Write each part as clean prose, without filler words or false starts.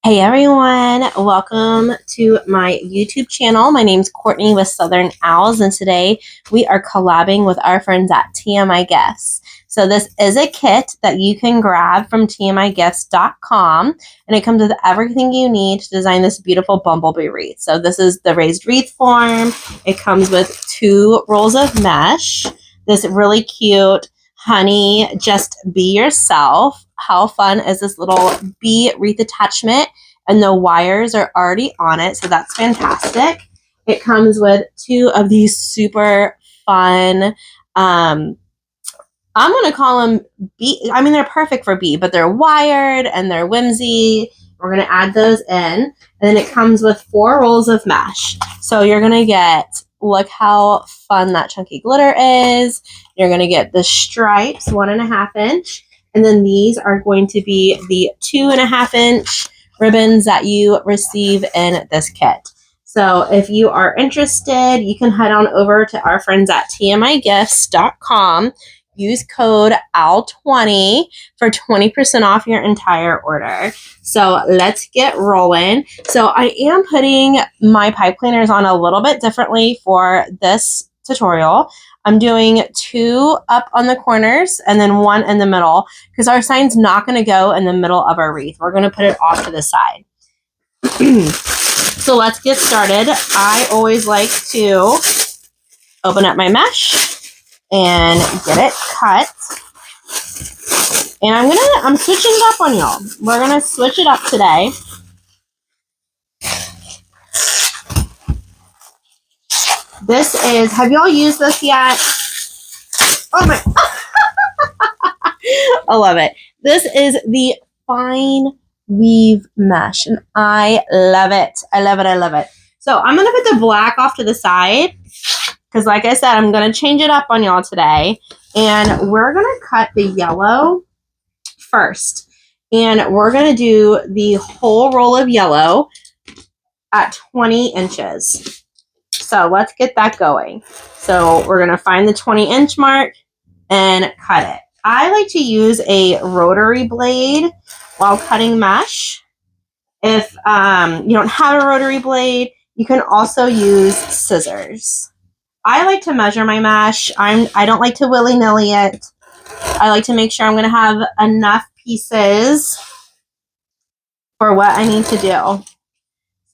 Hey everyone, welcome to my YouTube channel. My name's Courtney with Southern Owls, and today we are collabing with our friends at TMI Gifts. So this is a kit that you can grab from TMIGifts.com, and it comes with everything you need to design this beautiful bumblebee wreath. So this is the raised wreath form. It comes with 2 rolls of mesh, this really cute honey, just be yourself. How fun is this little bee wreath attachment? And the wires are already on it, so that's fantastic. It comes with 2 of these super fun, I'm going to call them bee. I mean, they're perfect for bee, but they're wired and they're whimsy. We're going to add those in. And then it comes with 4 rolls of mesh. So you're going to get, look how fun that chunky glitter is. You're going to get the stripes, 1.5 inch. And then these are going to be the 2.5 inch ribbons that you receive in this kit. So if you are interested, you can head on over to our friends at TMIGifts.com. Use code OWL20 for 20% off your entire order. So let's get rolling. So I am putting my pipe cleaners on a little bit differently for this tutorial. I'm doing 2 up on the corners and then 1 in the middle because our sign's not going to go in the middle of our wreath. We're going to put it off to the side. So let's get started. I always like to open up my mesh and get it cut. And I'm switching it up on y'all. We're gonna switch it up today. This is, have y'all used this yet? Oh my, I love it. This is the fine weave mesh, and I love it. I love it, I love it. So I'm gonna put the black off to the side, because like I said, I'm gonna change it up on y'all today. And we're gonna cut the yellow first. And we're going to do the whole roll of yellow at 20 inches. So let's get that going. So we're going to find the 20-inch mark and cut it. I like to use a rotary blade while cutting mesh. If you don't have a rotary blade, you can also use scissors. I like to measure my mesh. I don't like to willy-nilly it. I like to make sure I'm going to have enough pieces for what I need to do.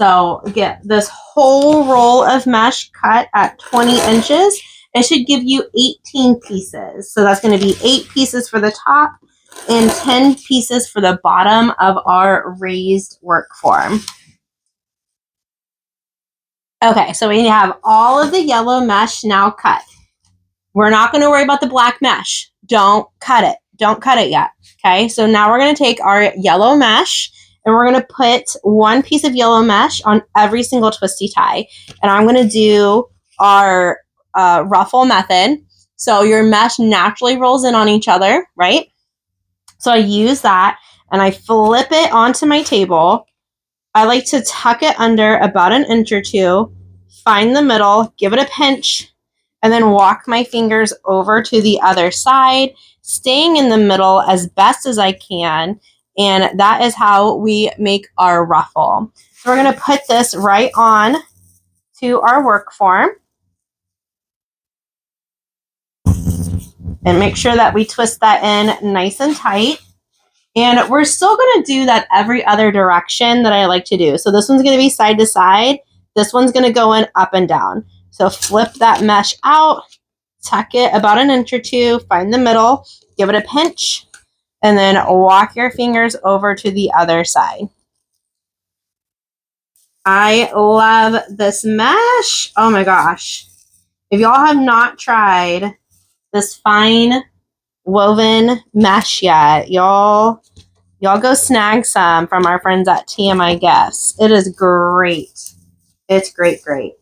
So get this whole roll of mesh cut at 20 inches. It should give you 18 pieces. So that's going to be 8 pieces for the top and 10 pieces for the bottom of our raised work form. Okay, so we have all of the yellow mesh now cut. We're not going to worry about the black mesh. Don't cut it. Don't cut it yet. Okay, so now we're going to take our yellow mesh and we're going to put 1 piece of yellow mesh on every single twisty tie. And I'm going to do our ruffle method. So your mesh naturally rolls in on each other, right? So I use that and I flip it onto my table. I like to tuck it under about 1 inch or 2, find the middle, give it a pinch, and then walk my fingers over to the other side, staying in the middle as best as I can. And that is how we make our ruffle. So we're going to put this right on to our work form. And make sure that we twist that in nice and tight. And we're still going to do that every other direction that I like to do. So this one's going to be side to side. This one's going to go in up and down. So flip that mesh out, tuck it about 1 inch or 2, find the middle, give it a pinch, and then walk your fingers over to the other side. I love this mesh. Oh my gosh. If y'all have not tried this fine woven mesh yet, y'all go snag some from our friends at TMI Gifts. It is great. It's great, great.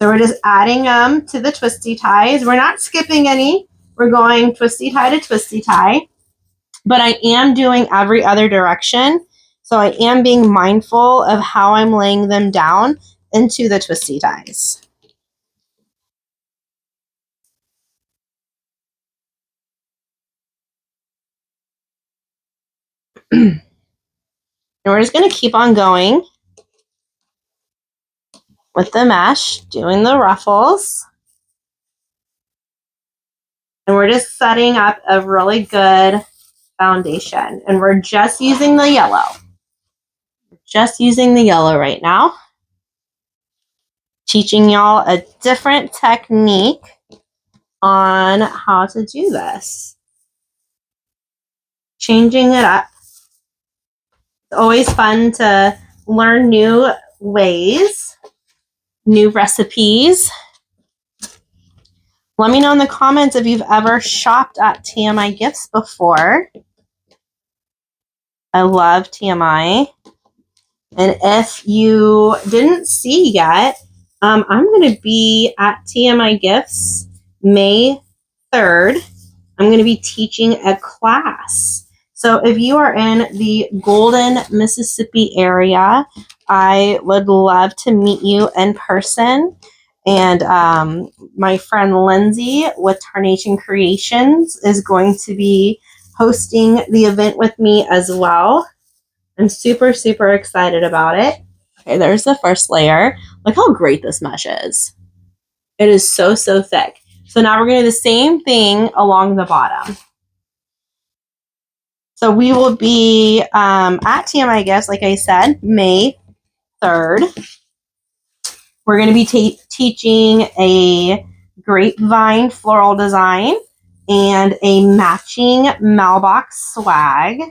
So we're just adding them to the twisty ties. We're not skipping any. We're going twisty tie to twisty tie. But I am doing every other direction. So I am being mindful of how I'm laying them down into the twisty ties. And we're just going to keep on going with the mesh, doing the ruffles. And we're just setting up a really good foundation. And we're just using the yellow. Just using the yellow right now. Teaching y'all a different technique on how to do this. Changing it up. It's always fun to learn new ways, new recipes. Let me know in the comments if you've ever shopped at TMI Gifts before. I love TMI. And if you didn't see yet, I'm going to be at TMI Gifts May 3rd. I'm going to be teaching a class. So if you are in the Golden, Mississippi area, I would love to meet you in person. And my friend Lindsay with Tarnation Creations is going to be hosting the event with me as well. I'm super, super excited about it. Okay, there's the first layer. Look how great this mesh is. It is so, so thick. So now we're going to do the same thing along the bottom. So we will be at TMI Gifts, like I said, May 3rd. We're going to be teaching a grapevine floral design and a matching mailbox swag.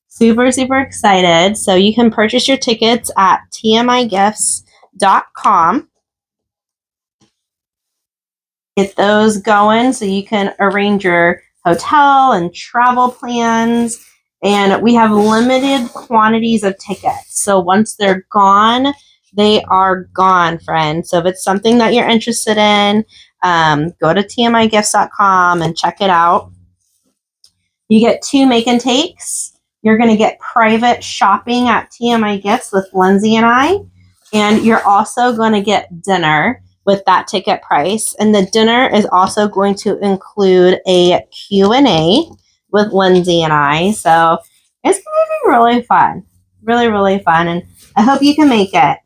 Super, super excited. So you can purchase your tickets at tmigifts.com. Get those going so you can arrange your hotel and travel plans. And we have limited quantities of tickets. So once they're gone, they are gone, friends. So if it's something that you're interested in, go to tmigifts.com and check it out. You get 2 make and takes. You're going to get private shopping at TMI Gifts with Lindsay and I. And you're also going to get dinner with that ticket price. And the dinner is also going to include a Q&A with Lindsay and I. So it's going to be really fun. Really, really fun. And I hope you can make it.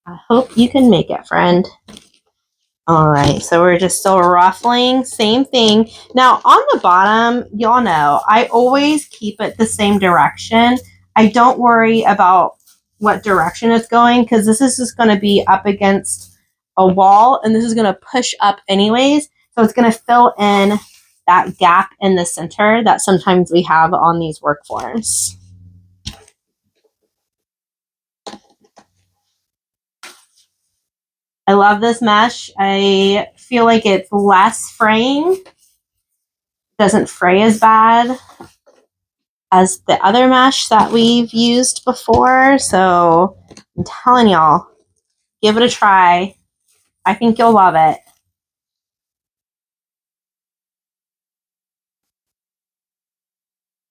I hope you can make it, friend. All right, so we're just still ruffling, same thing. Now on the bottom, y'all know, I always keep it the same direction. I don't worry about what direction it's going because this is just going to be up against a wall and this is going to push up anyways. So it's going to fill in that gap in the center that sometimes we have on these work forms. I love this mesh. I feel like it's less fraying. Doesn't fray as bad as the other mesh that we've used before. So I'm telling y'all, give it a try. I think you'll love it.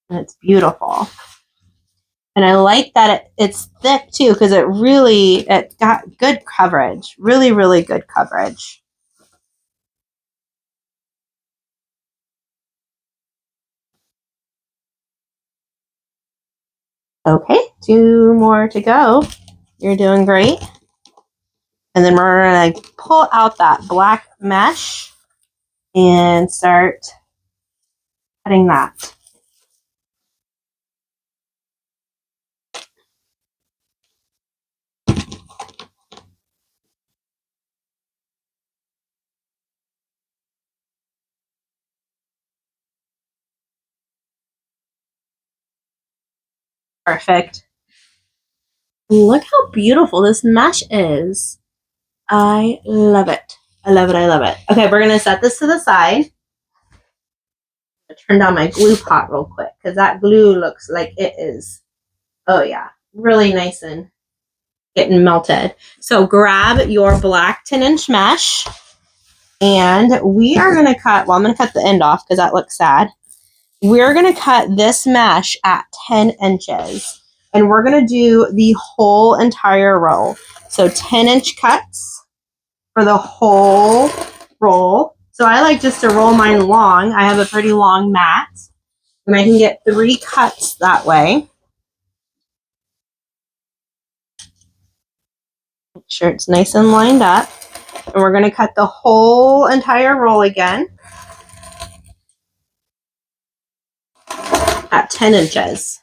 And it's beautiful. And I like that it's thick too because it got good coverage. Really, really good coverage. Okay, 2 more to go. You're doing great. And then we're going to pull out that black mesh and start cutting that. Perfect. Look how beautiful this mesh is. I love it. I love it. I love it. Okay, we're going to set this to the side. Turn down my glue pot real quick because that glue looks like it is, oh yeah, really nice and getting melted. So grab your black 10-inch mesh and we are going to cut, well, I'm going to cut the end off because that looks sad. We're going to cut this mesh at 10 inches and we're going to do the whole entire row. So 10-inch cuts for the whole roll. So I like just to roll mine long. I have a pretty long mat. And I can get 3 cuts that way. Make sure it's nice and lined up. And we're going to cut the whole entire roll again at 10 inches.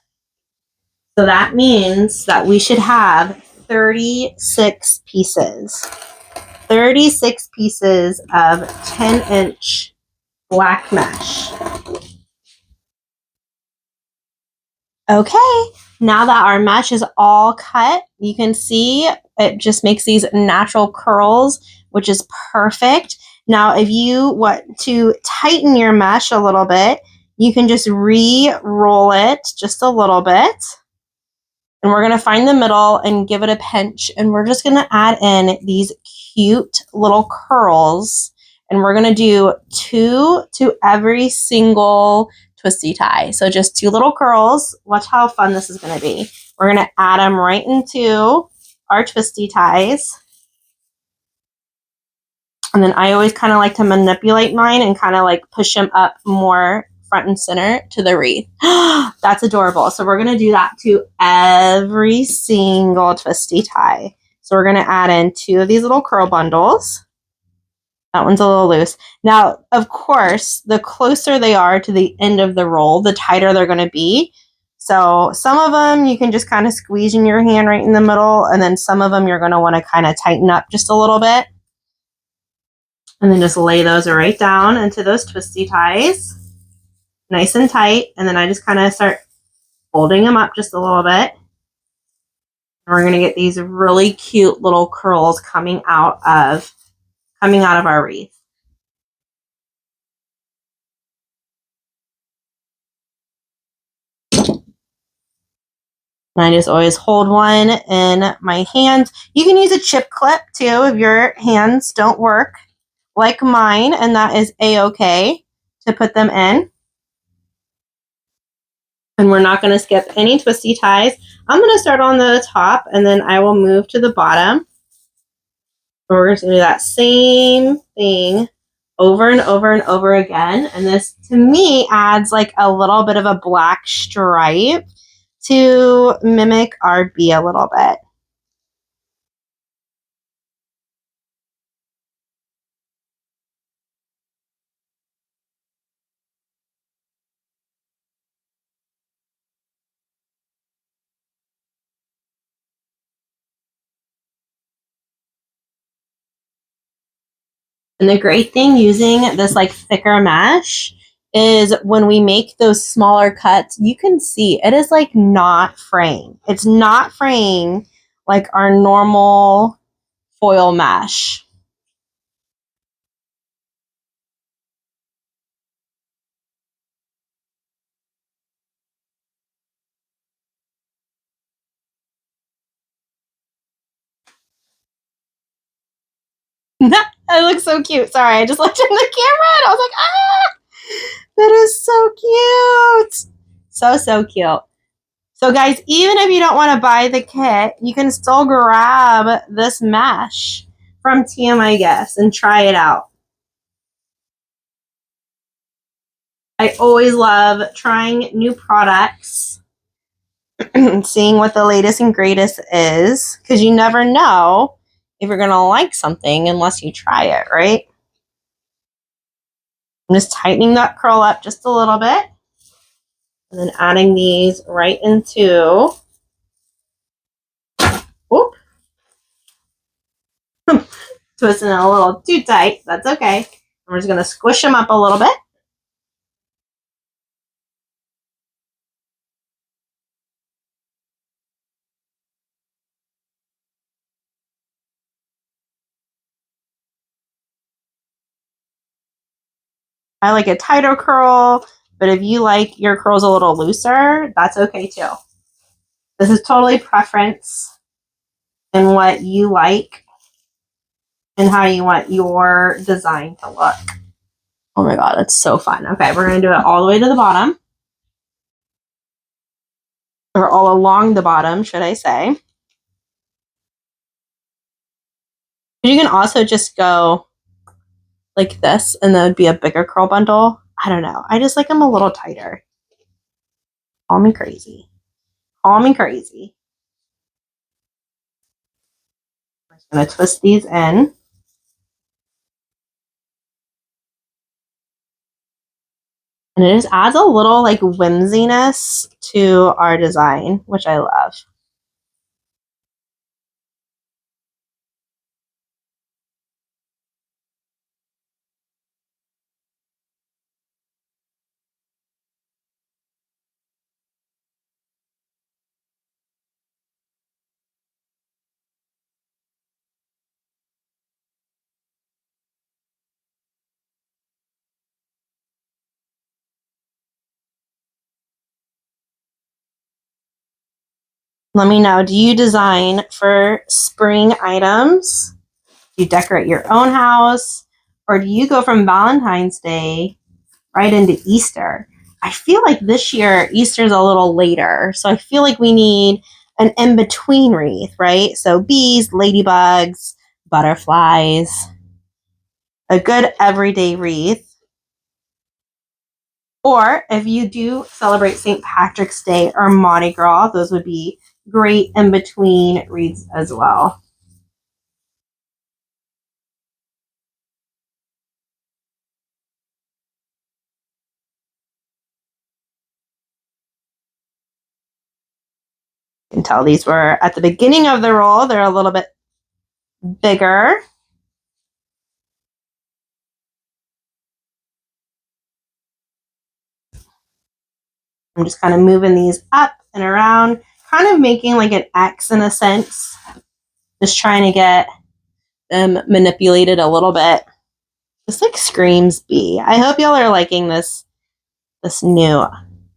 So that means that we should have 36 pieces. 36 pieces of 10-inch black mesh. Okay, now that our mesh is all cut, you can see it just makes these natural curls, which is perfect. Now, if you want to tighten your mesh a little bit, you can just re-roll it just a little bit. And we're going to find the middle and give it a pinch. And we're just going to add in these cute little curls. And we're going to do 2 to every single twisty tie. So just 2 little curls. Watch how fun this is going to be. We're going to add them right into our twisty ties. And then I always kind of like to manipulate mine and kind of like push them up more front and center to the wreath. That's adorable. So we're going to do that to every single twisty tie. So we're going to add in 2 of these little curl bundles. That one's a little loose. Now, of course, the closer they are to the end of the roll, the tighter they're going to be. So some of them you can just kind of squeeze in your hand right in the middle. And then some of them you're going to want to kind of tighten up just a little bit. And then just lay those right down into those twisty ties. Nice and tight. And then I just kind of start folding them up just a little bit. And we're going to get these really cute little curls coming out of our wreath. And I just always hold one in my hands. You can use a chip clip too if your hands don't work like mine, and that is a-okay to put them in. And we're not going to skip any twisty ties. I'm going to start on the top and then I will move to the bottom. We're going to do that same thing over and over and over again. And this, to me, adds like a little bit of a black stripe to mimic our bee a little bit. And the great thing using this like thicker mesh is when we make those smaller cuts, you can see it is like not fraying. It's not fraying like our normal foil mesh. That looks so cute. Sorry, I just looked in the camera and I was like, ah, that is so cute. So cute. So guys, even if you don't want to buy the kit, you can still grab this mesh from TMI Gifts and try it out. I always love trying new products and seeing what the latest and greatest is, because you never know if you're going to like something unless you try it, right? I'm just tightening that curl up just a little bit. And then adding these right into, whoop, twisting it a little too tight. That's okay. We're just going to squish them up a little bit. I like a tighter curl, but if you like your curls a little looser, that's okay too. This is totally preference and what you like and how you want your design to look. Oh my god, that's so fun. Okay, we're going to do it all the way to the bottom. Or all along the bottom, should I say. You can also just go like this, and that would be a bigger curl bundle. I don't know. I just like them a little tighter. Call me crazy. Call me crazy. I'm just going to twist these in. And it just adds a little like whimsiness to our design, which I love. Let me know, do you design for spring items? Do you decorate your own house? Or do you go from Valentine's Day right into Easter? I feel like this year Easter's a little later, so I feel like we need an in-between wreath, right? So bees, ladybugs, butterflies, a good everyday wreath. Or if you do celebrate St. Patrick's Day or Mardi Gras, those would be great in-between wreaths as well. You can tell these were at the beginning of the roll. They're a little bit bigger. I'm just kind of moving these up and around, kind of making like an X in a sense. Just trying to get them manipulated a little bit. This like screams bee. I hope y'all are liking this new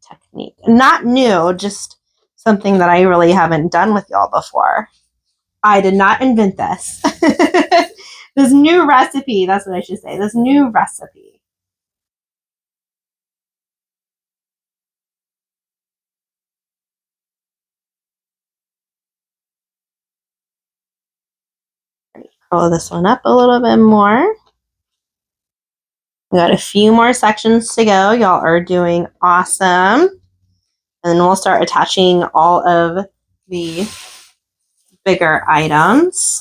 technique. Not new, just something that I really haven't done with y'all before. I did not invent this. This new recipe, that's what I should say. This new recipe. Curl this one up a little bit more. We got a few more sections to go. Y'all are doing awesome. And then we'll start attaching all of the bigger items.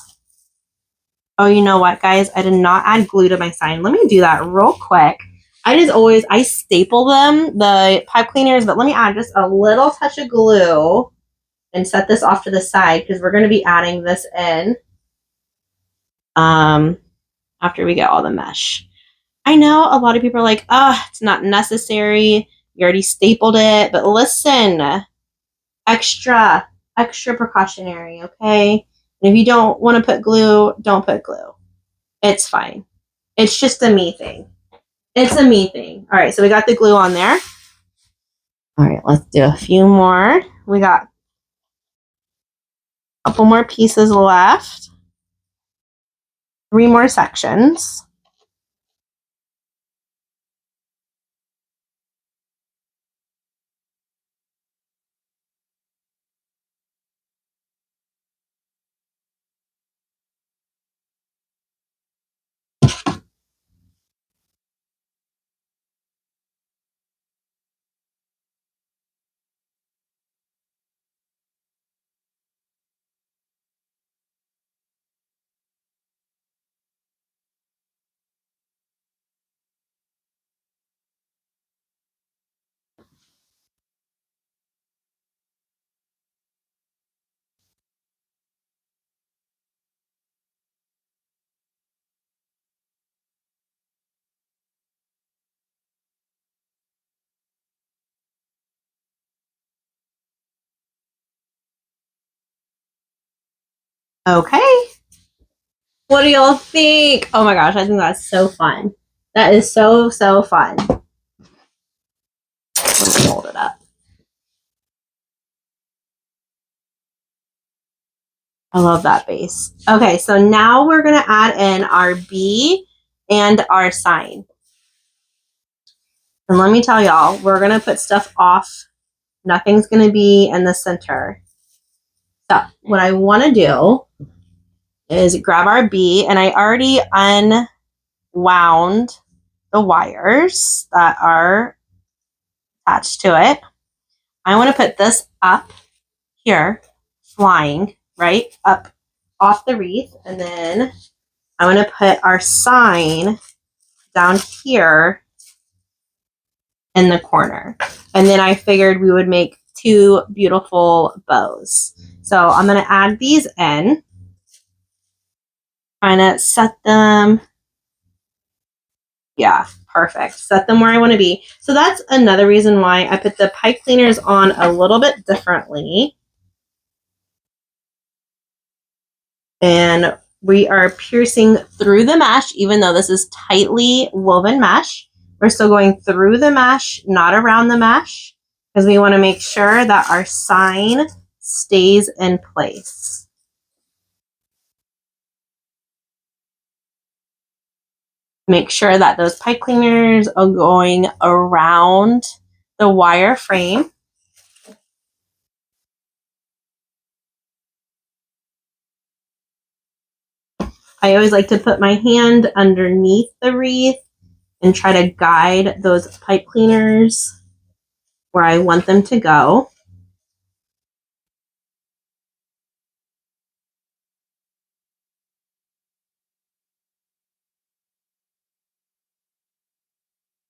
Oh, you know what, guys? I did not add glue to my sign. Let me do that real quick. I staple them, the pipe cleaners, but let me add just a little touch of glue and set this off to the side because we're going to be adding this in after we get all the mesh. I know a lot of people are like, oh, it's not necessary. You already stapled it. But listen, extra precautionary, okay? And if you don't want to put glue, don't put glue. It's fine. It's just a me thing. It's a me thing. All right, so we got the glue on there. All right, let's do a few more. We got a couple more pieces left. 3 more sections. Okay. What do y'all think? Oh my gosh, I think that's so fun. That is so, so fun. Let me hold it up. I love that base. Okay, so now we're going to add in our bee and our sign. And let me tell y'all, we're going to put stuff off. Nothing's going to be in the center. So what I want to do is grab our bee, and I already unwound the wires that are attached to it. I want to put this up here, flying, right, up off the wreath. And then I want to put our sign down here in the corner. And then I figured we would make 2 beautiful bows. So I'm going to add these in, kind of set them. Yeah, perfect. Set them where I want to be. So that's another reason why I put the pipe cleaners on a little bit differently. And we are piercing through the mesh, even though this is tightly woven mesh. We're still going through the mesh, not around the mesh, because we want to make sure that our sign stays in place. Make sure that those pipe cleaners are going around the wire frame. I always like to put my hand underneath the wreath and try to guide those pipe cleaners where I want them to go.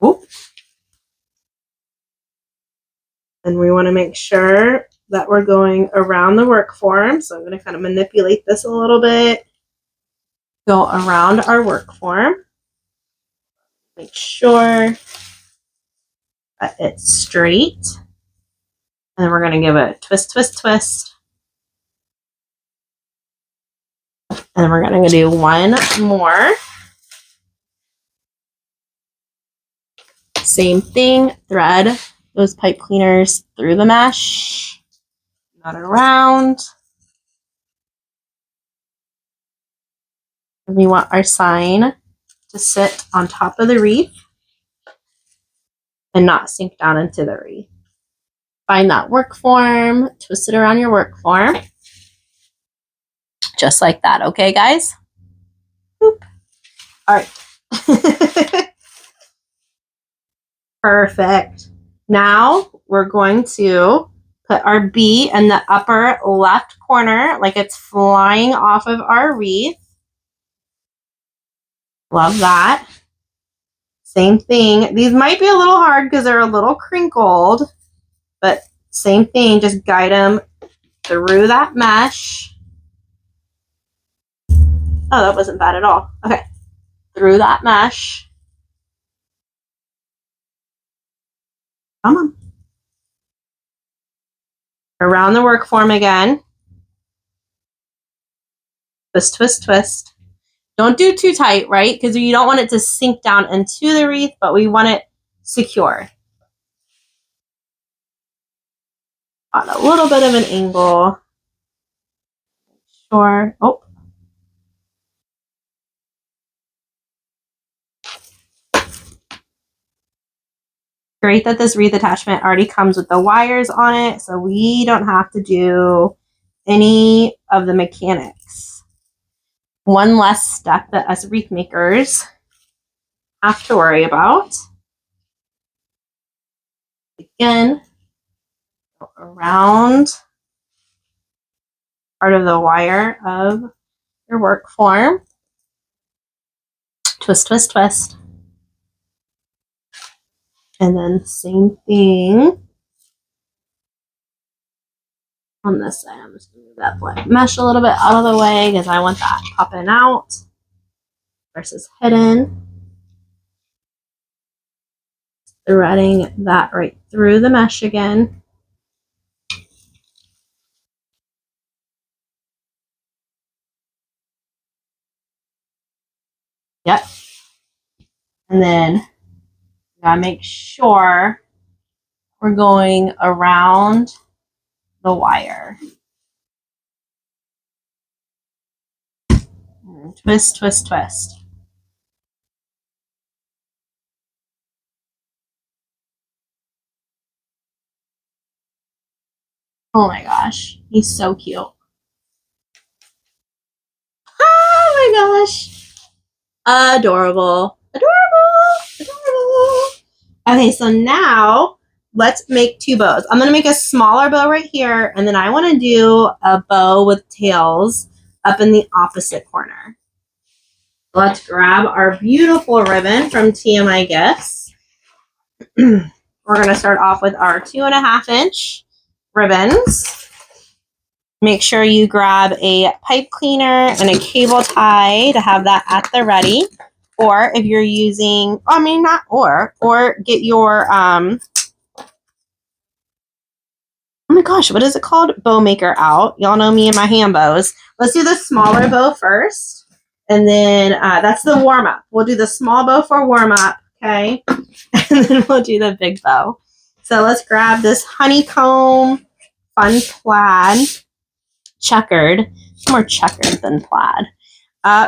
Oop. And we want to make sure that we're going around the work form. So I'm going to kind of manipulate this a little bit. Go around our work form. Make sure that it's straight. And then we're going to give it a twist, twist, twist. And we're going to do one more. Same thing, thread those pipe cleaners through the mesh, not around. And we want our sign to sit on top of the wreath and not sink down into the wreath. Find that work form, twist it around your work form. Just like that, okay, guys? Boop. All right. Perfect. Now we're going to put our bee in the upper left corner, like it's flying off of our wreath. Love that. Same thing. These might be a little hard because they're a little crinkled, but same thing. Just guide them through that mesh. Oh, that wasn't bad at all. Okay. Through that mesh. Come on. Around the work form again. Twist, twist, twist. Don't do too tight, right? Because you don't want it to sink down into the wreath, but we want it secure. On a little bit of an angle. Sure. Oh. Great that this wreath attachment already comes with the wires on it, so we don't have to do any of the mechanics. One less step that us wreath makers have to worry about. Again, go around part of the wire of your work form. Twist, twist, twist. And then same thing on this side. I'm just going to move that black mesh a little bit out of the way because I want that popping out versus hidden. Threading that right through the mesh again. Yep. And then we gotta make sure we're going around the wire. And twist, twist, twist. Oh my gosh, he's so cute. Oh my gosh. Adorable. Adorable. Adorable. Okay, so now let's make 2 bows. I'm going to make a smaller bow right here, and then I want to do a bow with tails up in the opposite corner. Let's grab our beautiful ribbon from TMI Gifts. We're going to start off with our 2.5-inch ribbons. Make sure you grab a pipe cleaner and a cable tie to have that at the ready. Or if you're using, or get your, oh my gosh, what is it called? Bow maker out. Y'all know me and my hand bows. Let's do the smaller bow first. And then that's the warm up. We'll do the small bow for warm up, okay? And then we'll do the big bow. So let's grab this honeycomb fun plaid, checkered, more checkered than plaid,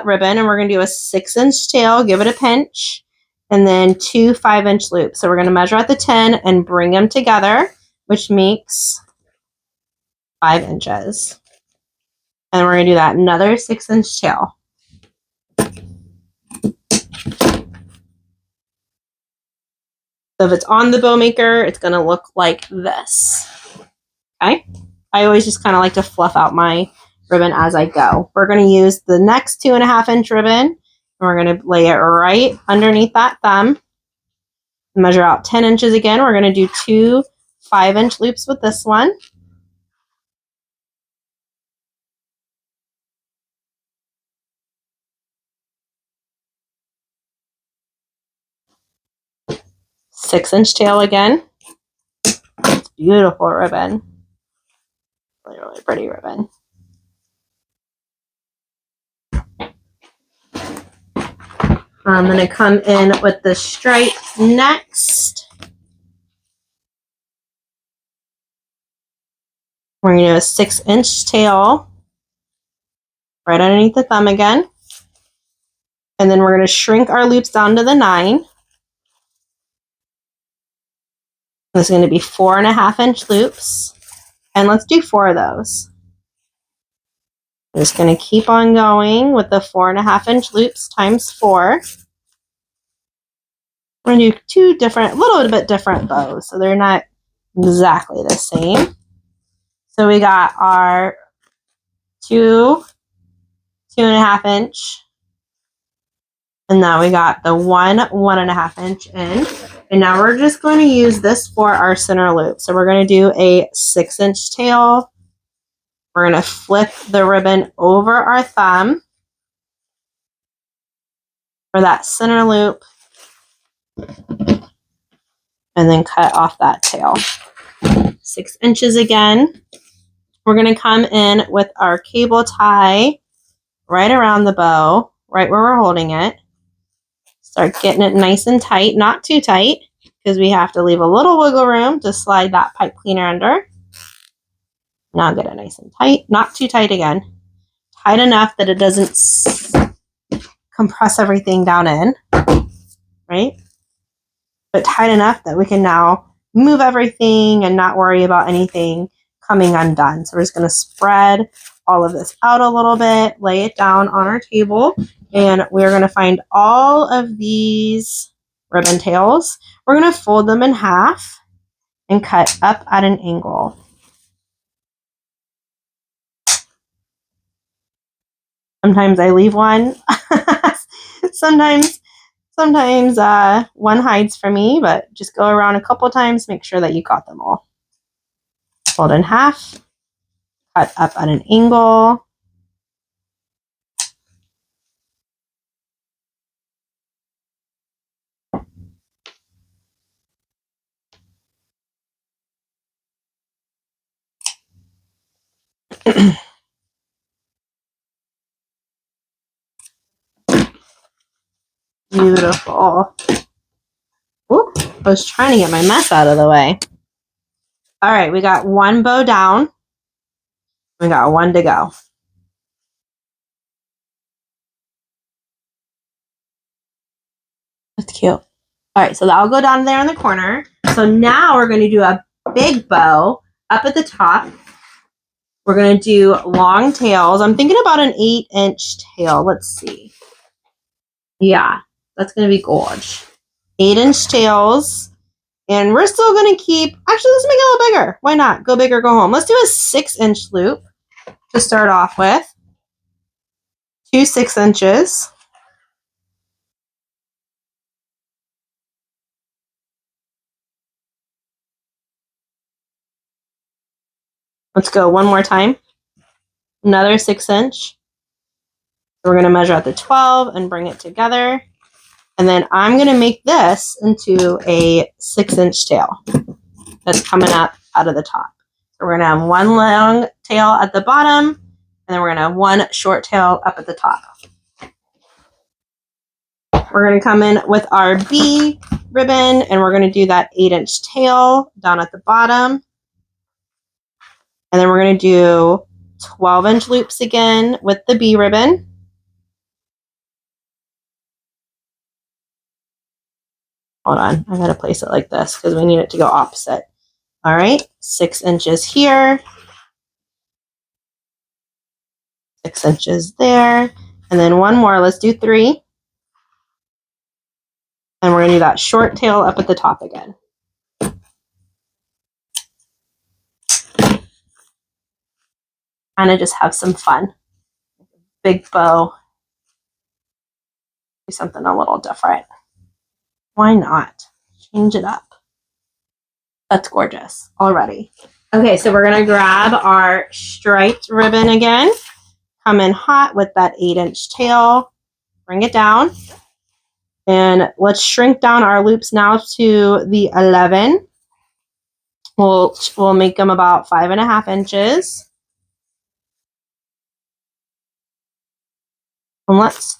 ribbon. And we're going to do a 6-inch tail, give it a pinch, and then 2 5-inch loops. So we're going to measure at the 10 and bring them together, which makes 5 inches. And we're going to do that another 6-inch tail. So if it's on the bow maker, it's going to look like this. Okay? I always just kind of like to fluff out my ribbon as I go. We're going to use the next 2.5-inch ribbon, and we're going to lay it right underneath that thumb. Measure out 10 inches again. We're going to do 2 5-inch loops with this one. Six-inch tail again. It's beautiful ribbon. Really, really pretty ribbon. I'm going to come in with the stripe next. We're going to do a 6-inch tail right underneath the thumb again. And then we're going to shrink our loops down to the 9. This is going to be 4.5-inch loops. And let's do 4 of those. I'm just going to keep on going with the 4.5-inch loops times 4. We're going to do 2 different, little bit different bows, so they're not exactly the same. So we got our 2.5-inch, and now we got the 1.5-inch in. And now we're just going to use this for our center loop. So we're going to do a 6-inch tail. We're going to flip the ribbon over our thumb for that center loop, and then cut off that tail. 6 inches again. We're going to come in with our cable tie right around the bow, right where we're holding it. Start getting it nice and tight, not too tight, because we have to leave a little wiggle room to slide that pipe cleaner under. Now get it nice and tight, not too tight again. Tight enough that it doesn't compress everything down in, right? But tight enough that we can now move everything and not worry about anything coming undone. So we're just going to spread all of this out a little bit, lay it down on our table, and we're going to find all of these ribbon tails. We're going to fold them in half and cut up at an angle. Sometimes I leave one. Sometimes one hides from me, but just go around a couple times, make sure that you got them all. Fold in half, cut up at an angle. Beautiful. Ooh, I was trying to get my mess out of the way. All right, we got one bow down. We got one to go. That's cute. All right, so that'll go down there in the corner. So now we're going to do a big bow up at the top. We're going to do long tails. I'm thinking about an 8-inch tail. Let's see. Yeah, that's going to be gorge. 8-inch tails. And we're still going to keep, actually, let's make it a little bigger. Why not? Go big or go home. Let's do a 6-inch loop to start off with. 2 6 inches. Let's go one more time. Another 6-inch. We're going to measure out the 12 and bring it together. And then I'm going to make this into a 6-inch tail that's coming up out of the top. So we're going to have one long tail at the bottom, and then we're going to have one short tail up at the top. We're going to come in with our B ribbon, and we're going to do that 8-inch tail down at the bottom. And then we're going to do 12-inch loops again with the B ribbon. Hold on, I gotta place it like this because we need it to go opposite. All right, 6 inches here, 6 inches there, and then one more. Let's do 3. And we're gonna do that short tail up at the top again. Kind of just have some fun. Big bow. Do something a little different. Why not? Change it up. That's gorgeous already. Okay, so we're gonna grab our striped ribbon again. Come in hot with that 8-inch tail. Bring it down. And let's shrink down our loops now to the 11. We'll make them about 5.5 inches. And let's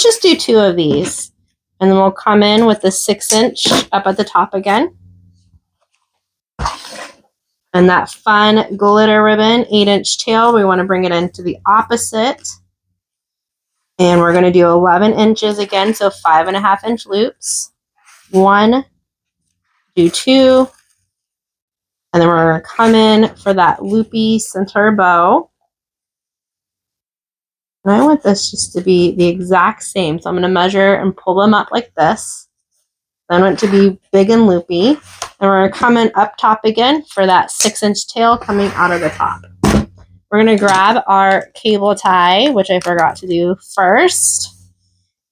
just do 2 of these. And then we'll come in with the 6-inch up at the top again. And that fun glitter ribbon, 8-inch tail, we want to bring it into the opposite. And we're going to do 11 inches again, so 5.5-inch loops. 1, do 2. And then we're going to come in for that loopy center bow. And I want this just to be the exact same. So I'm going to measure and pull them up like this. Then I want it to be big and loopy. And we're going to come in up top again for that 6-inch tail coming out of the top. We're going to grab our cable tie, which I forgot to do first,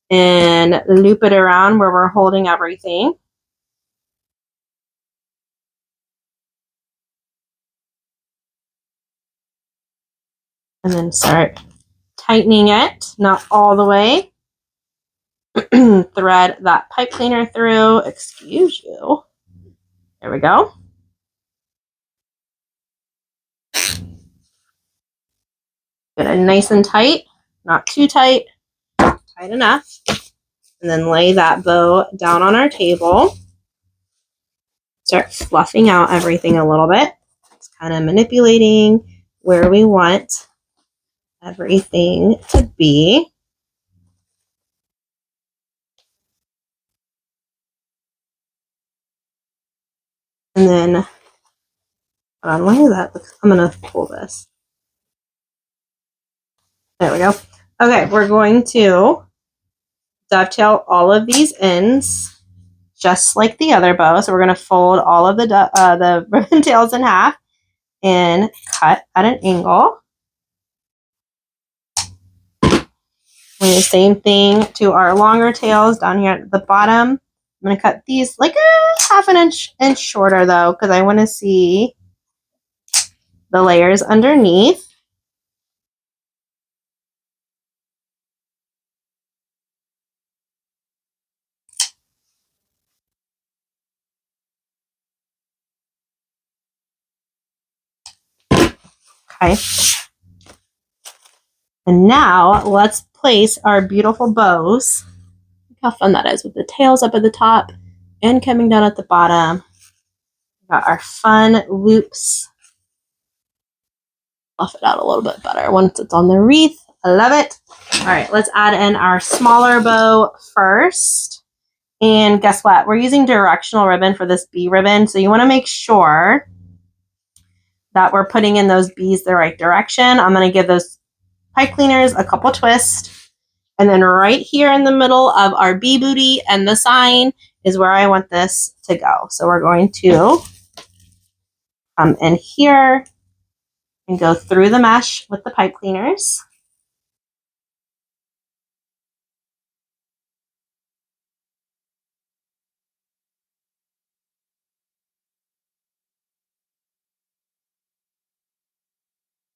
and loop it around where we're holding everything. And then start tightening it, not all the way. Thread that pipe cleaner through. Excuse you. There we go. Get it nice and tight, not too tight, tight enough. And then lay that bow down on our table. Start fluffing out everything a little bit. It's kind of manipulating where we want everything to be. And then, hold on, why is that? I'm going to pull this. There we go. Okay, we're going to dovetail all of these ends just like the other bow. So we're going to fold all of the ribbon tails in half and cut at an angle. We do the same thing to our longer tails down here at the bottom. I'm going to cut these like a 1/2 inch shorter though, because I want to see the layers underneath. Okay. And now let's place our beautiful bows. Look how fun that is with the tails up at the top and coming down at the bottom. We've got our fun loops. Fluff it out a little bit better once it's on the wreath. I love it. All right, let's add in our smaller bow first. And guess what? We're using directional ribbon for this bee ribbon. So you want to make sure that we're putting in those bees the right direction. I'm going to give those pipe cleaners a couple twists. And then right here in the middle of our bee booty and the sign is where I want this to go. So we're going to come in here and go through the mesh with the pipe cleaners.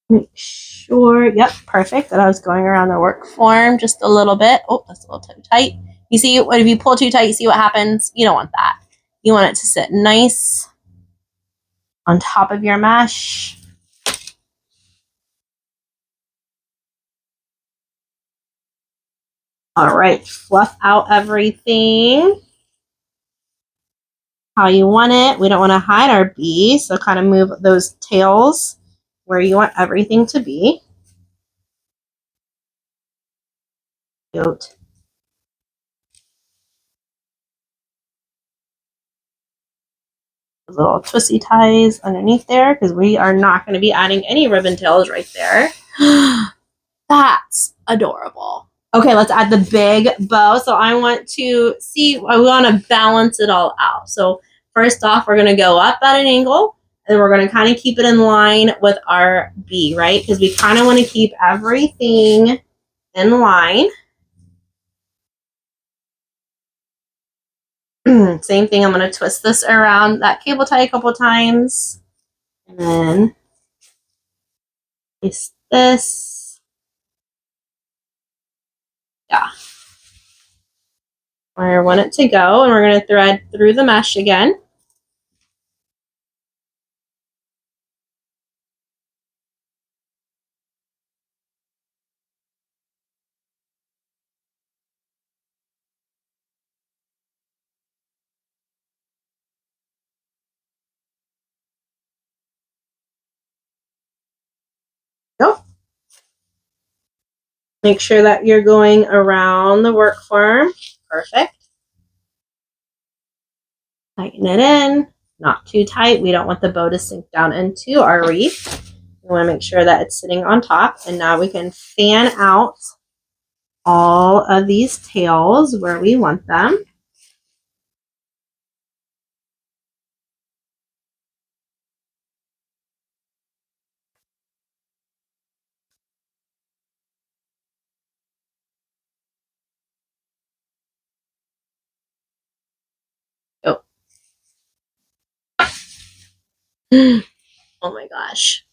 Make sure, yep, perfect, that I was going around the work form just a little bit. Oh, that's a little too tight. You see, what if you pull too tight, you see what happens? You don't want that. You want it to sit nice on top of your mesh. All right, fluff out everything how you want it. We don't want to hide our bee, so kind of move those tails where you want everything to be. Goat. Little twisty ties underneath there because we are not going to be adding any ribbon tails right there. That's adorable. Okay, let's add the big bow. So I want to see, I want to balance it all out. So first off, we're going to go up at an angle and we're going to kind of keep it in line with our bee, right? Because we kind of want to keep everything in line. Same thing, I'm going to twist this around that cable tie a couple times. And then place this. Yeah. Where I want it to go. And we're going to thread through the mesh again. Go. Make sure that you're going around the work form. Perfect. Tighten it in. Not too tight. We don't want the bow to sink down into our wreath. We want to make sure that it's sitting on top. And now we can fan out all of these tails where we want them. Oh. Oh my gosh.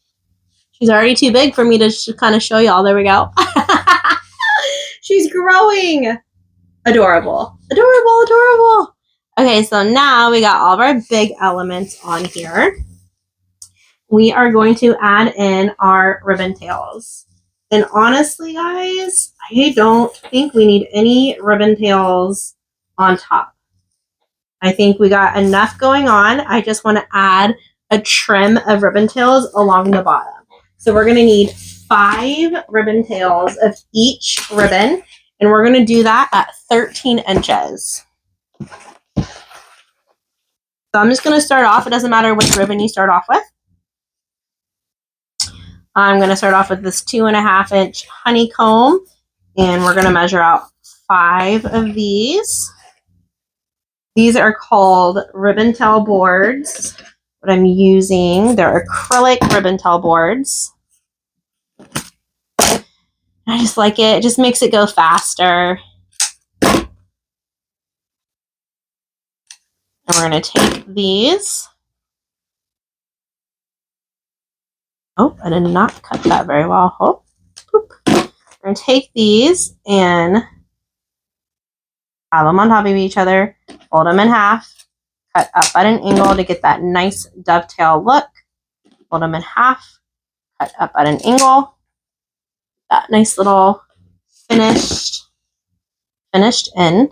She's already too big for me to kind of show y'all. There we go. She's growing. Adorable. Adorable, adorable. Okay, so now we got all of our big elements on here. We are going to add in our ribbon tails. And honestly, guys, I don't think we need any ribbon tails on top. I think we got enough going on. I just want to add a trim of ribbon tails along the bottom. So we're going to need 5 ribbon tails of each ribbon, and we're going to do that at 13 inches. So I'm just going to start off. It doesn't matter which ribbon you start off with. I'm going to start off with this 2.5-inch honeycomb, and we're going to measure out 5 of these. These are called ribbon tail boards. What I'm using, they're acrylic ribbon tail boards. I just like it. It just makes it go faster. And we're going to take these. Oh, I did not cut that very well. Oh, poop. We're going to take these and have them on top of each other, fold them in half, cut up at an angle to get that nice dovetail look, fold them in half, cut up at an angle, that nice little finished end.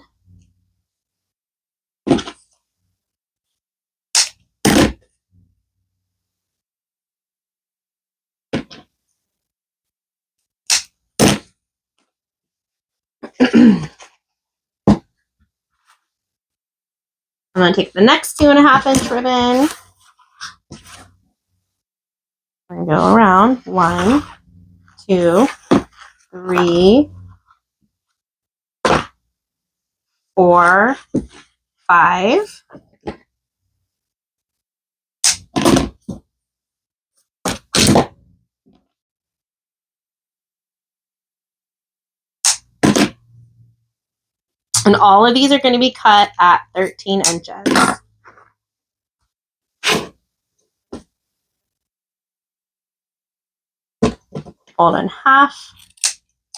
I'm going to take the next 2.5-inch ribbon. I'm going to go around 1, 2, 3, 4, 5. And all of these are going to be cut at 13 inches. Fold in half,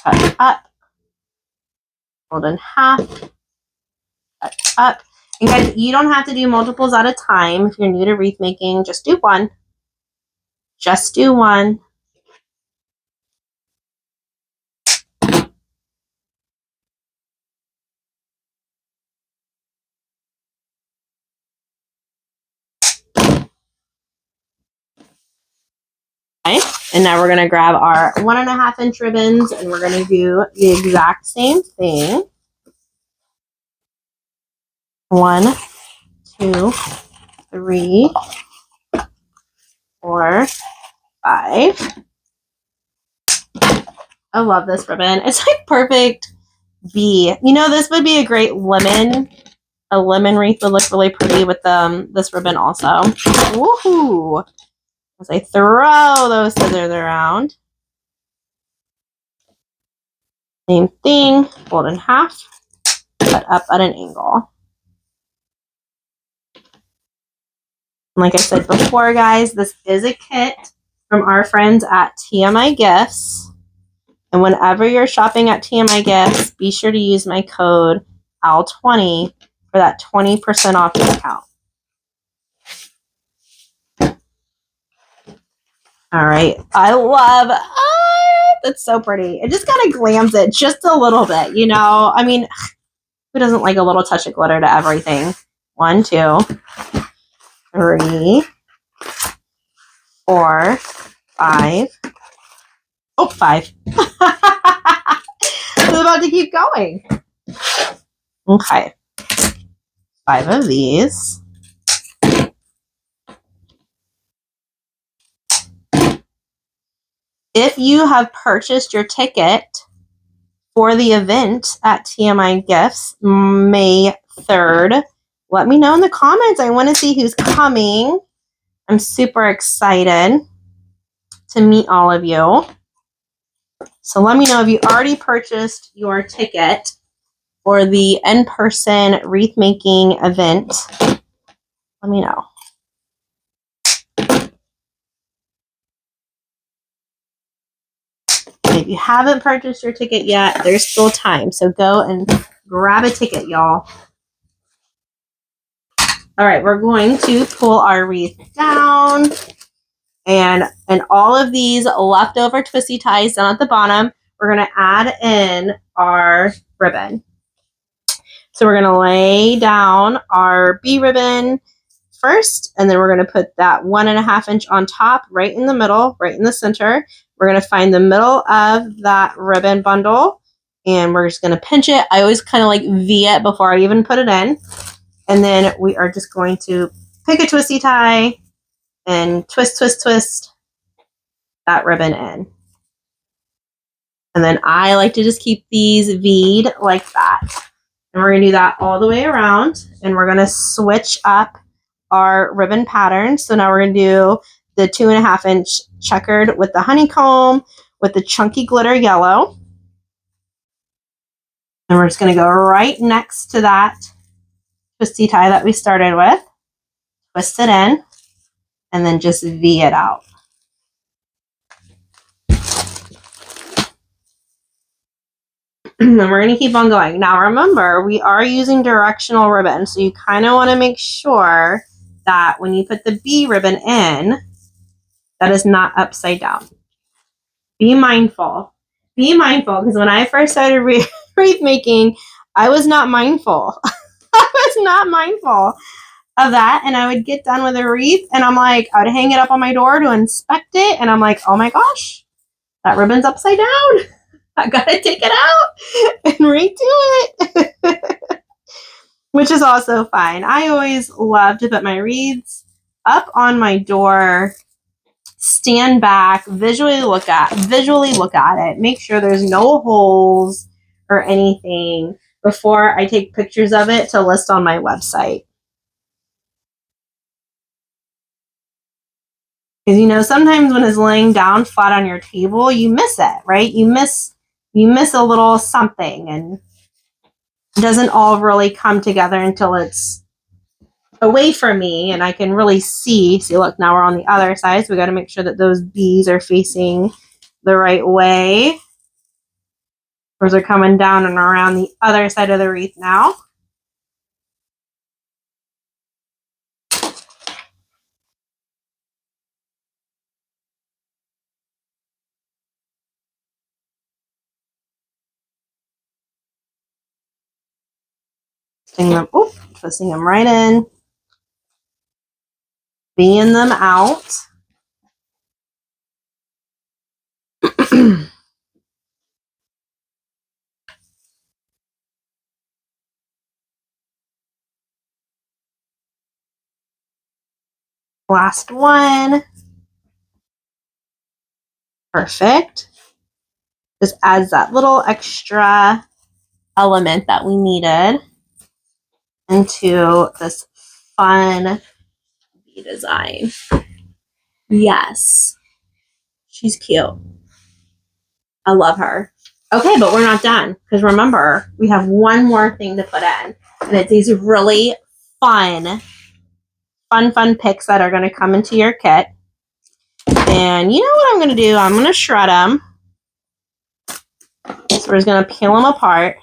cut up, fold in half, cut up. And guys, you don't have to do multiples at a time. If you're new to wreath making, just do one. Just do one. Okay. And now we're going to grab our 1.5 inch ribbons and we're going to do the exact same thing. 1, 2, 3, 4, 5. I love this ribbon. It's like perfect bee. You know, this would be a great lemon. A lemon wreath would look really pretty with this ribbon also. Woohoo! As I throw those scissors around. Same thing, fold in half, cut up at an angle. And like I said before, guys, this is a kit from our friends at TMI Gifts. And whenever you're shopping at TMI Gifts, be sure to use my code AL20 for that 20% off discount. All right. I love that's so pretty. It just kind of glams it just a little bit, you know? I mean, who doesn't like a little touch of glitter to everything? 1, 2, 3, 4, 5. Oh, 5. I was about to keep going. Okay. 5 of these. If you have purchased your ticket for the event at TMI Gifts May 3rd, let me know in the comments. I want to see who's coming. I'm super excited to meet all of you. So let me know if you already purchased your ticket for the in-person wreath making event. Let me know. If you haven't purchased your ticket yet, there's still time. So go and grab a ticket, y'all. All right, we're going to pull our wreath down. And all of these leftover twisty ties down at the bottom, we're going to add in our ribbon. So we're going to lay down our bee ribbon first, and then we're going to put that 1.5 inch on top, right in the middle, right in the center. We're going to find the middle of that ribbon bundle, and we're just going to pinch it. I always kind of like V it before I even put it in. And then we are just going to pick a twisty tie and twist, twist, twist that ribbon in. And then I like to just keep these V'd like that. And we're going to do that all the way around. And we're going to switch up our ribbon pattern. So now we're going to do the 2.5 inch checkered with the honeycomb with the chunky glitter yellow. And we're just going to go right next to that twisty tie that we started with. Twist it in. And then just V it out. And we're going to keep on going. Now remember, we are using directional ribbon, so you kind of want to make sure that when you put the bee ribbon in, that is not upside down. Be mindful. Be mindful, because when I first started wreath making, I was not mindful. I was not mindful of that, and I would get done with a wreath, and I'm like, I would hang it up on my door to inspect it, and I'm like, oh my gosh, that ribbon's upside down. I gotta take it out and redo it. Which is also fine. I always love to put my wreaths up on my door, stand back, visually look at it, make sure there's no holes or anything before I take pictures of it to list on my website. Because, you know, sometimes when it's laying down flat on your table, you miss it, right? You miss a little something, and it doesn't all really come together until it's away from me and I can really see. See, look, now we're on the other side, so we got to make sure that those bees are facing the right way. Those are coming down and around the other side of the wreath now. Twisting them right in, being them out. Last one. Perfect. Just adds that little extra element that we needed into this fun bee design. Yes, she's cute. I love her. Okay, but we're not done, because remember, we have one more thing to put in, and it's these really fun picks that are going to come into your kit. And you know what I'm going to do? I'm going to shred them. So we're just going to peel them apart.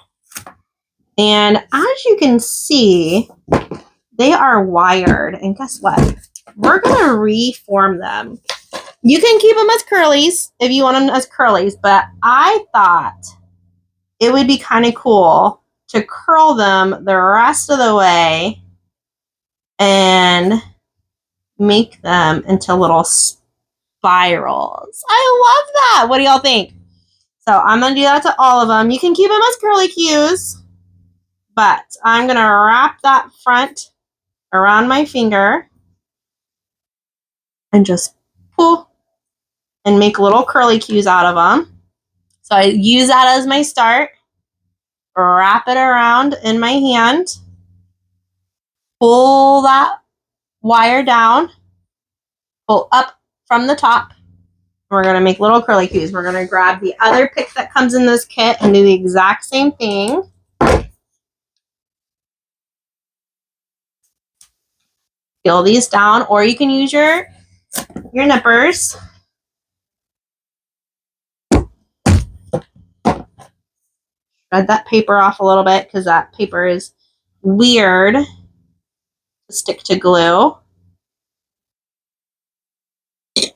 And as you can see, they are wired. And guess what? We're going to reform them. You can keep them as curlies if you want them as curlies, but I thought it would be kind of cool to curl them the rest of the way and make them into little spirals. I love that. What do y'all think? So I'm going to do that to all of them. You can keep them as curly cues, but I'm going to wrap that front around my finger and just pull and make little curly cues out of them. So I use that as my start, wrap it around in my hand, pull that wire down, pull up from the top. We're going to make little curly cues. We're going to grab the other pick that comes in this kit and do the exact same thing. Peel these down, or you can use your nippers. Shred that paper off a little bit because that paper is weird to stick to glue. If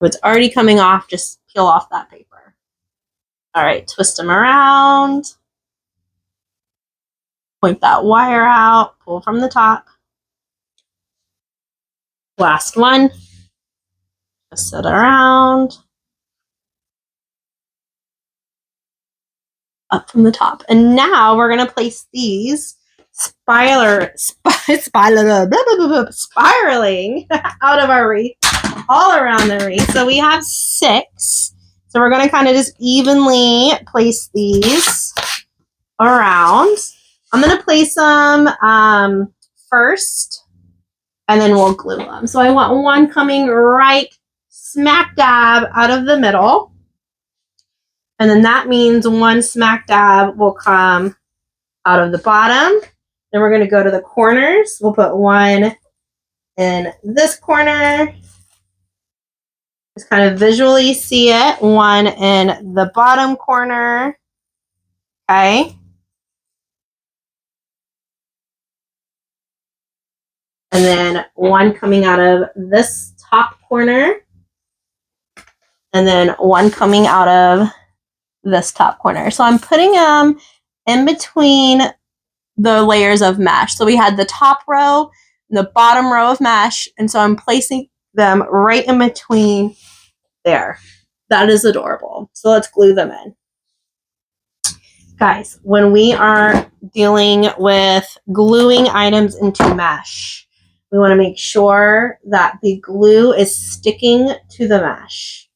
it's already coming off, just peel off that paper. All right, twist them around. Point that wire out, pull from the top. Last one. Twist it around. Up from the top. And now we're going to place these spiraling out of our wreath, all around the wreath. So we have 6. So we're going to kind of just evenly place these around. I'm going to place them first, and then we'll glue them. So I want one coming right smack dab out of the middle. And then that means one smack dab will come out of the bottom. Then we're going to go to the corners. We'll put one in this corner. Just kind of visually see it. One in the bottom corner. Okay. And then one coming out of this top corner. And then one coming out of this top corner. So I'm putting them in between the layers of mesh. So we had the top row and the bottom row of mesh, and so I'm placing them right in between there. That is adorable. So let's glue them in. Guys, when we are dealing with gluing items into mesh, we want to make sure that the glue is sticking to the mesh.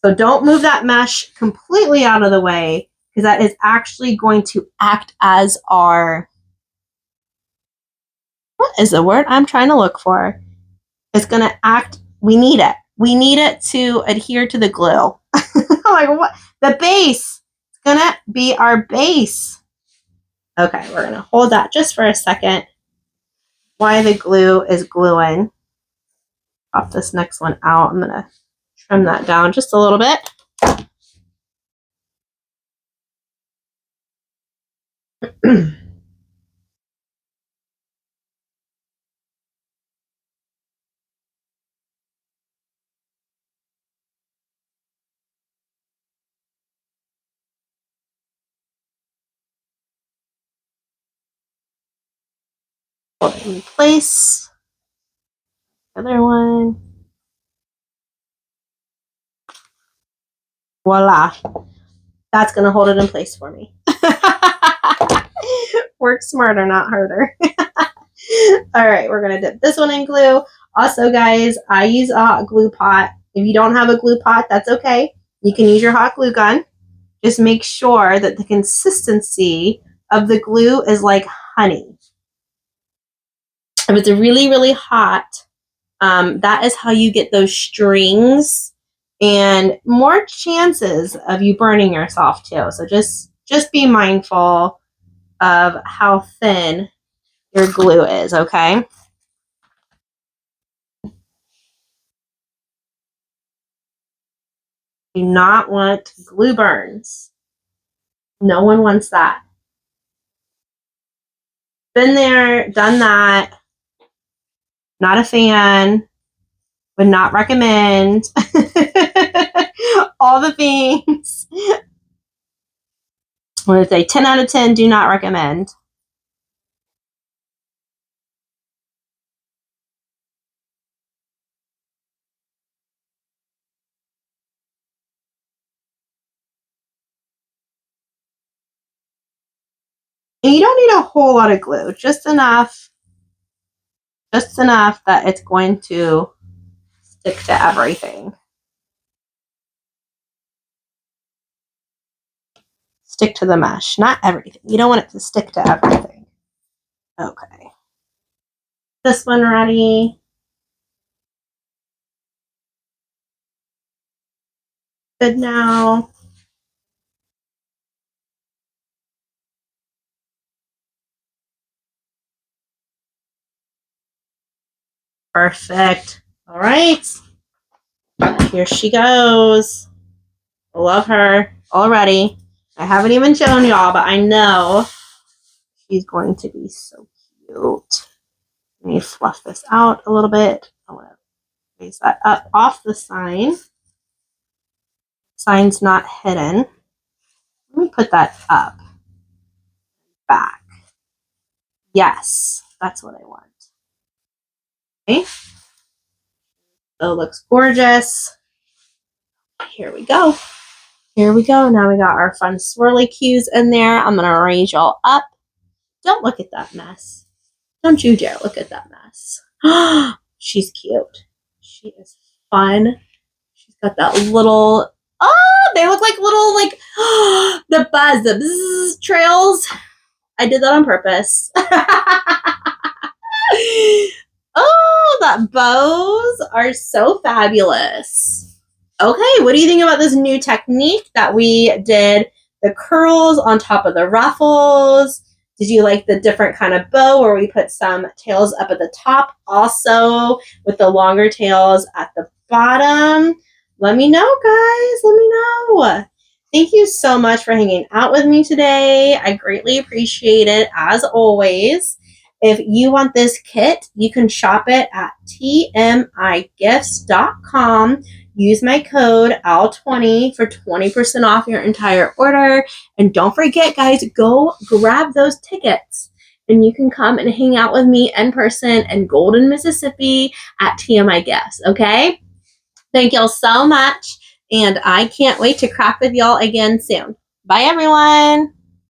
So don't move that mesh completely out of the way, because that is actually going to act as our, what is the word I'm trying to look for? It's going to act, we need it. We need it to adhere to the glue. Like what? The base. It's going to be our base. Okay, we're going to hold that just for a second while the glue is gluing. Pop this next one out. I'm going to trim that down just a little bit. Hold it in place. Other one. Voila. That's going to hold it in place for me. Work smarter, not harder. All right, we're going to dip this one in glue. Also, guys, I use a hot glue pot. If you don't have a glue pot, that's okay. You can use your hot glue gun. Just make sure that the consistency of the glue is like honey. If it's really, really hot, that is how you get those strings and more chances of you burning yourself too. So just be mindful of how thin your glue is, okay? Do not want glue burns. No one wants that. Been there, done that. Not a fan. Would not recommend. All the things. I'm going to say 10 out of 10, do not recommend. And you don't need a whole lot of glue, just enough that it's going to stick to everything. Stick to the mesh, not everything. You don't want it to stick to everything. Okay. This one ready. Good now. Perfect. All right. Here she goes. Love her already. I haven't even shown y'all, but I know she's going to be so cute. Let me fluff this out a little bit. I want to raise that up off the sign. Sign's not hidden. Let me put that up. Back. Yes, that's what I want. Okay. So it looks gorgeous. Here we go. Here we go. Now we got our fun swirly cues in there. I'm going to raise y'all up. Don't look at that mess. Don't you dare look at that mess. She's cute. She is fun. She's got that little, they look like little, like, the buzz, the buzz trails. I did that on purpose. Oh, that bows are so fabulous. Okay, what do you think about this new technique that we did the curls on top of the ruffles? Did you like the different kind of bow where we put some tails up at the top also with the longer tails at the bottom? Let me know, guys. Let me know. Thank you so much for hanging out with me today. I greatly appreciate it, as always. If you want this kit, you can shop it at tmigifts.com. Use my code AL20 for 20% off your entire order. And don't forget, guys, go grab those tickets. And you can come and hang out with me in person in Golden, Mississippi at TMI Gifts, okay? Thank y'all so much. And I can't wait to craft with y'all again soon. Bye, everyone.